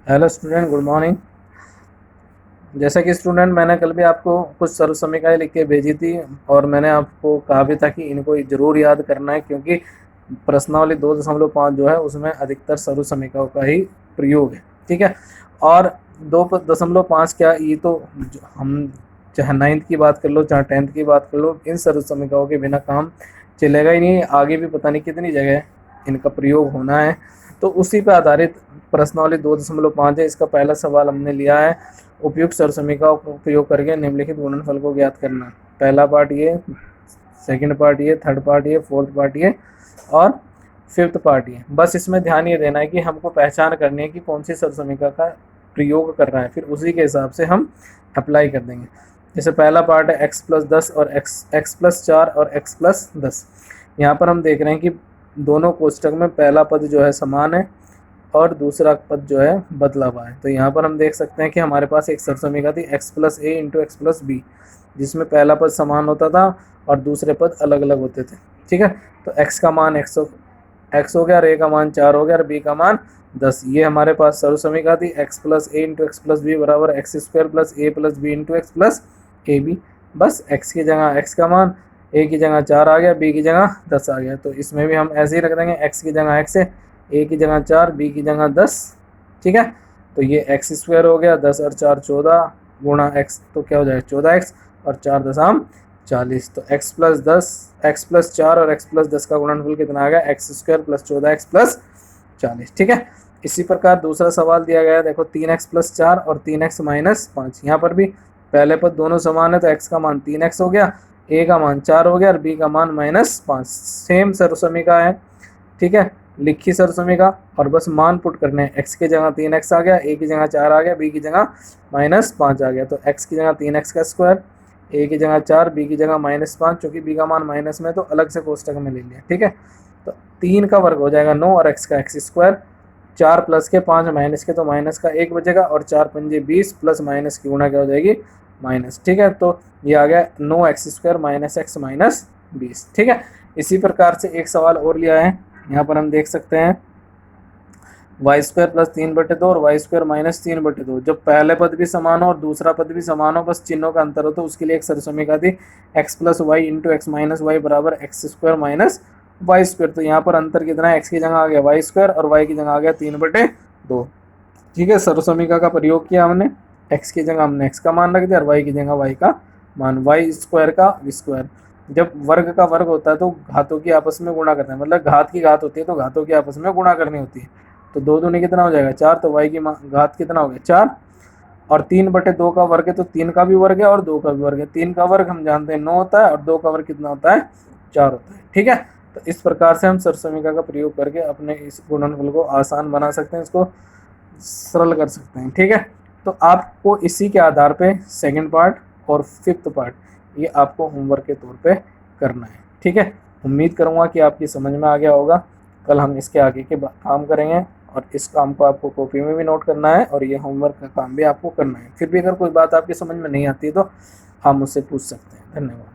Hello student, good morning. जैसा कि student मैंने कल भी आपको कुछ सर्व समीकरणें लिख के भेजी थी और मैंने आपको कहा भी था कि इनको ज़रूर याद करना है, क्योंकि प्रश्नावली 2.5 जो है उसमें अधिकतर सर्व समीकरणों का ही प्रयोग है। ठीक है। और 2.5 क्या, ये तो हम चाहे 9th की बात कर लो चाहे 10th की बात कर लो, इन सर्व समीकरणों के बिना काम चलेगा ही नहीं। आगे भी पता नहीं कितनी जगह इनका प्रयोग होना है, तो उसी पर आधारित प्रश्नावली 2.5 है। इसका पहला सवाल हमने लिया है, उपयुक्त सर्व समीकरणों का उपयोग करके निम्नलिखित गुणनफल को ज्ञात करना। पहला पार्ट ये, सेकंड पार्ट ये, थर्ड पार्ट ये, फोर्थ पार्ट ये और फिफ्थ पार्ट ये। बस इसमें ध्यान ये देना है कि हमको पहचान करनी है कि कौन सी सर्व समीकरण का प्रयोग कर रहा है, फिर उसी के हिसाब से हम अप्लाई कर देंगे। जैसे पहला पार्ट है x+10 और x+4 और x+10। यहाँ पर हम देख रहे हैं कि दोनों कोष्टक में पहला पद जो है समान है और दूसरा पद जो है बदला हुआ है। तो यहाँ पर हम देख सकते हैं कि हमारे पास एक सर्व समीकरण थी x+a इंटू x+b, जिसमें पहला पद समान होता था और दूसरे पद अलग अलग होते थे। ठीक है। तो x का मान x हो गया और a का मान 4 हो गया और b का मान 10। ये हमारे पास सर्व समीकरण थी x+a इंटू x+b बराबर x² plus a plus b into x plus A B. बस x की जगह x का मान, a की जगह 4 आ गया, b की जगह 10 आ गया। तो इसमें भी हम ऐसे ही रख देंगे, x की जगह x है, a की जगह 4, b की जगह 10। ठीक है। तो ये x² हो गया, 10 और 4 14 गुणा x, तो क्या हो जाएगा 14x और 4 दशम 40। तो x+10, x+4 और x+10 का गुणनफल कितना आ गया, x² प्लस 14x प्लस 40। ठीक है। इसी प्रकार दूसरा सवाल दिया गया है, देखो 3x+4 और 3x माइनस 5। यहाँ पर भी पहले पद दोनों समान है, तो x का मान 3x हो गया, a का मान 4 हो गया और b का मान -5। सेम सर्व समीकरण है। ठीक है, लिखी सर्व समीकरण और बस मान पुट करने हैं। x की जगह 3x आ गया, a की जगह 4 आ गया, b की जगह -5 आ गया। तो x की जगह 3x का स्क्वायर, a की जगह 4, b की जगह -5, चूंकि b का मान माइनस में तो अलग से कोष्टक में ले लिया। ठीक है। तो 3 का वर्ग हो जाएगा 9 और x का x², 4 प्लस के 5 माइनस के, तो माइनस का 1 बचेगा और 4 पंजे 20 प्लस माइनस की गुणा क्या हो जाएगी, माइनस। ठीक है। तो ये आ गया 9x² माइनस x माइनस 20। ठीक है। इसी प्रकार से एक सवाल और लिया है, यहाँ पर हम देख सकते हैं y² प्लस 3/2 और y² माइनस 3/2। जब पहले पद भी समान हो और दूसरा पद भी समान हो, बस चिन्हों का अंतर हो, तो उसके लिए एक सर्व समीकरण थी x plus Y into X minus Y बराबर x² माइनस y²। तो यहाँ पर अंतर कितना है, x की जगह आ गया y² और y की जगह आ गया 3/2। ठीक है। सर्व समीकरण का प्रयोग किया हमने, x की जगह हमने x का मान रख दिया और y की जगह y का मान, y² का स्क्वायर। जब वर्ग का वर्ग होता है तो घातों की आपस में गुणा करना है, मतलब घात की घात होती है तो घातों की आपस में गुणा करनी होती है। तो 2 दूनी कितना हो जाएगा 4, तो y की घात कितना हो गया 4 और 3/2 का वर्ग है, तो 3 का भी वर्ग है और 2 का भी वर्ग है। 3 का वर्ग हम जानते हैं 9 होता है और 2 का वर्ग कितना होता है 4 होता है। ठीक है। तो इस प्रकार से हम सर्व समीकरण का प्रयोग करके अपने इस गुणनफल को आसान बना सकते हैं, इसको सरल कर सकते हैं। ठीक है। तो आपको इसी के आधार पे सेकंड पार्ट और फिफ्थ पार्ट ये आपको होमवर्क के तौर पे करना है। ठीक है। उम्मीद करूँगा कि आपकी समझ में आ गया होगा। कल हम इसके आगे के काम करेंगे और इस काम को आपको कॉपी में भी नोट करना है और ये होमवर्क का काम भी आपको करना है। फिर भी अगर कोई बात आपकी समझ में नहीं आती है तो आप मुझसे पूछ सकते हैं। धन्यवाद।